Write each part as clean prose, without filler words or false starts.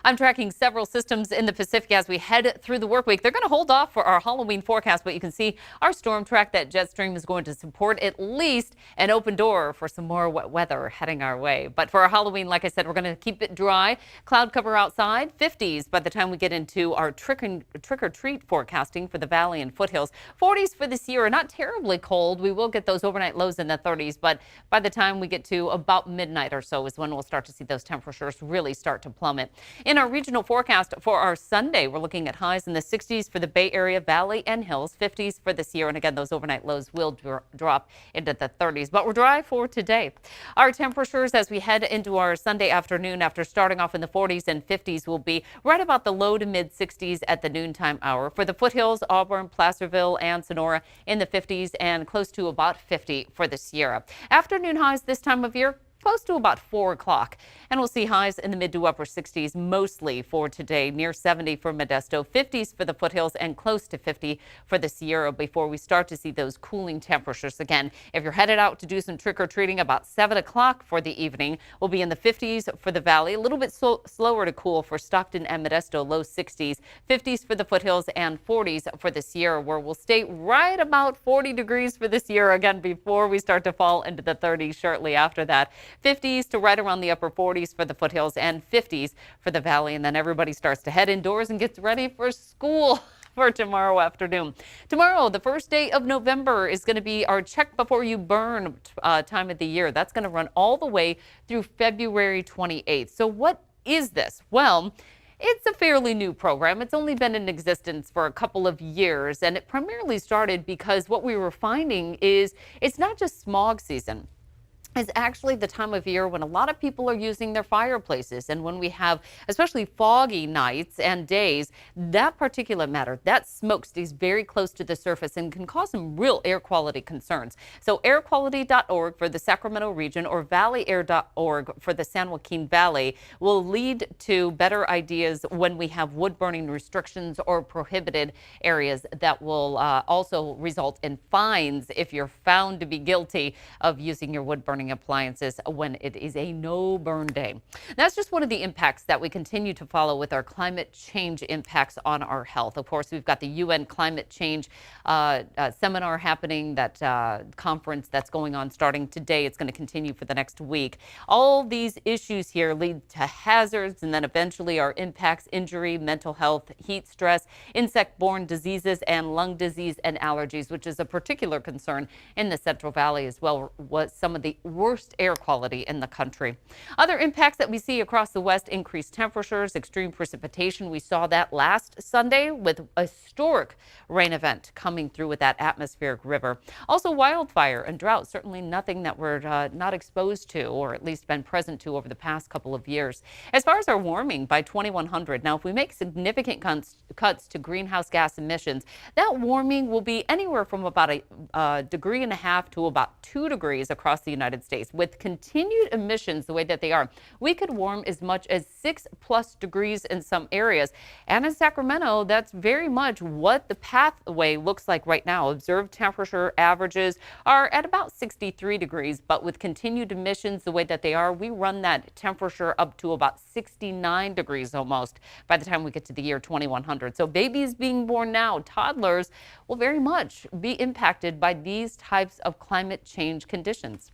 I'm tracking several systems in the Pacific as we head through the work week. They're going to hold off for our Halloween forecast, but you can see our storm track. That jet stream is going to support at least an open door for some more wet weather heading our way. But for our Halloween, like I said, we're going to keep it dry. Cloud cover outside, 50s by the time we get into our trick or treat forecasting for the valley and foothills. 40s for this year, not terribly cold. We will get those overnight lows in the 30s, but by the time we get to about midnight or so is when we'll start to see those temperatures really start to plummet. In our regional forecast for our Sunday, we're looking at highs in the 60s for the Bay Area, Valley, and Hills, 50s for this year. And again, those overnight lows will drop into the 30s, but we're dry for today. Our temperatures as we head into our Sunday afternoon, after starting off in the 40s and 50s, will be right about the low to mid 60s at the noontime hour. For the foothills, Auburn, Placerville, and Sonora in the 50s and close to about 50 for the Sierra. Afternoon highs this time of year, close to about 4 o'clock. And we'll see highs in the mid to upper 60s mostly for today, near 70 for Modesto, 50s for the foothills, and close to 50 for the Sierra before we start to see those cooling temperatures again. If you're headed out to do some trick-or-treating about 7 o'clock for the evening, we'll be in the 50s for the valley, a little bit slower to cool for Stockton and Modesto, low 60s, 50s for the foothills, and 40s for the Sierra, where we'll stay right about 40 degrees for the Sierra again before we start to fall into the 30s shortly after that. 50s to right around the upper 40s for the foothills and 50s for the valley. And then everybody starts to head indoors and gets ready for school for tomorrow afternoon. Tomorrow, the first day of November, is going to be our check before you burn time of the year. That's going to run all the way through February 28th. So what is this? Well, it's a fairly new program. It's only been in existence for a couple of years, and it primarily started because what we were finding is it's not just smog season. It's actually the time of year when a lot of people are using their fireplaces. And when we have especially foggy nights and days, that particulate matter, that smoke stays very close to the surface and can cause some real air quality concerns. So airquality.org for the Sacramento region or valleyair.org for the San Joaquin Valley will lead to better ideas when we have wood burning restrictions or prohibited areas that will also result in fines if you're found to be guilty of using your wood burning appliances when it is a no burn day. That's just one of the impacts that we continue to follow with our climate change impacts on our health. Of course, we've got the UN climate change seminar happening, that conference that's going on starting today. It's going to continue for the next week. All these issues here lead to hazards and then eventually our impacts, injury, mental health, heat stress, insect-borne diseases, and lung disease and allergies, which is a particular concern in the Central Valley as well. Was some of the worst air quality in the country. Other impacts that we see across the West: increased temperatures, extreme precipitation. We saw that last Sunday with a historic rain event coming through with that atmospheric river. Also wildfire and drought, certainly nothing that we're not exposed to or at least been present to over the past couple of years. As far as our warming by 2100, now if we make significant cuts to greenhouse gas emissions, that warming will be anywhere from about a degree and a half to about 2 degrees across the United States. With continued emissions the way that they are, we could warm as much as 6+ degrees in some areas. And in Sacramento, that's very much what the pathway looks like right now. Observed temperature averages are at about 63 degrees, but with continued emissions the way that they are, we run that temperature up to about 69 degrees almost by the time we get to the year 2100. So babies being born now, toddlers, will very much be impacted by these types of climate change conditions.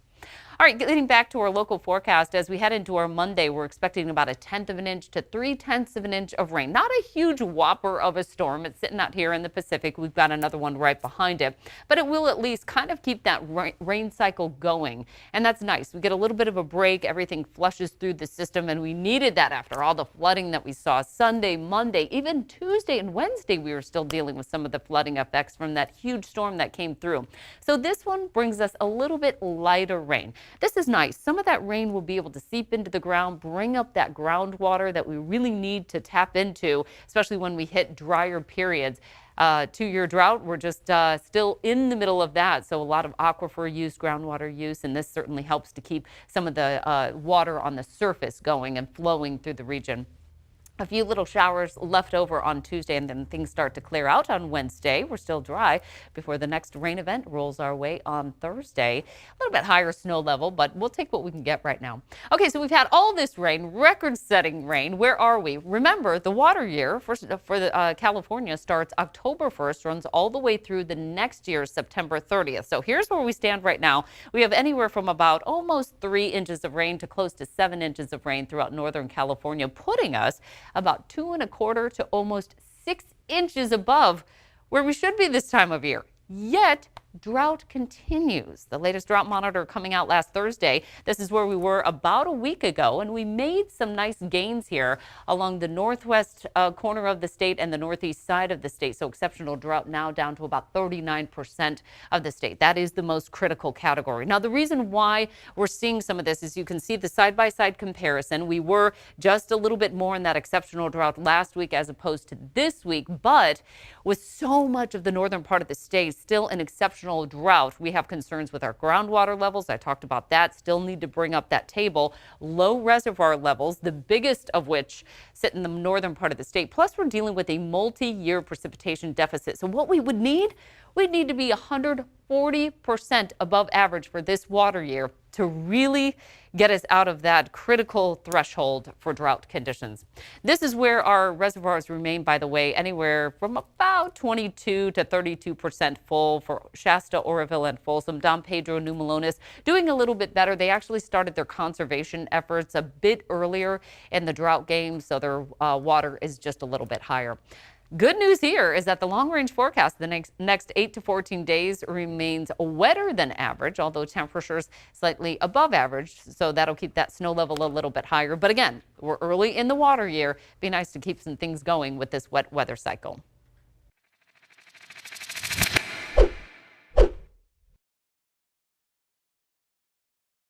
All right, getting back to our local forecast, as we head into our Monday, we're expecting about 1/10 of an inch to 3/10 of an inch of rain. Not a huge whopper of a storm. It's sitting out here in the Pacific. We've got another one right behind it, but it will at least kind of keep that rain cycle going. And that's nice. We get a little bit of a break. Everything flushes through the system, and we needed that after all the flooding that we saw Sunday, Monday, even Tuesday and Wednesday. We were still dealing with some of the flooding effects from that huge storm that came through. So this one brings us a little bit lighter rain. This is nice. Some of that rain will be able to seep into the ground, bring up that groundwater that we really need to tap into, especially when we hit drier periods. 2-year drought, we're just still in the middle of that. So a lot of aquifer use, groundwater use, and this certainly helps to keep some of the water on the surface going and flowing through the region. A few little showers left over on Tuesday, and then things start to clear out on Wednesday. We're still dry before the next rain event rolls our way on Thursday. A little bit higher snow level, but we'll take what we can get right now. Okay, so we've had all this rain, record-setting rain. Where are we? Remember, the water year for California starts October 1st, runs all the way through the next year, September 30th. So here's where we stand right now. We have anywhere from about almost 3 inches of rain to close to 7 inches of rain throughout Northern California, putting us about 2¼ to almost 6 inches above where we should be this time of year. Yet, drought continues. The latest drought monitor coming out last Thursday. This is where we were about a week ago, and we made some nice gains here along the northwest corner of the state and the northeast side of the state. So exceptional drought now down to about 39% of the state. That is the most critical category. Now, the reason why we're seeing some of this is you can see the side-by-side comparison. We were just a little bit more in that exceptional drought last week as opposed to this week, but with so much of the northern part of the state still an exceptional drought, we have concerns with our groundwater levels. I talked about that. Still need to bring up that table. Low reservoir levels, the biggest of which sit in the northern part of the state. Plus, we're dealing with a multi-year precipitation deficit. So what we would need, we'd need to be 140% above average for this water year to really get us out of that critical threshold for drought conditions. This is where our reservoirs remain, by the way, anywhere from about 22 to 32% full for Shasta, Oroville, and Folsom. Don Pedro, New Melones doing a little bit better. They actually started their conservation efforts a bit earlier in the drought game, so their water is just a little bit higher. Good news here is that the long-range forecast the next 8 to 14 days remains wetter than average, although temperatures slightly above average. So that'll keep that snow level a little bit higher. But again, we're early in the water year. Be nice to keep some things going with this wet weather cycle.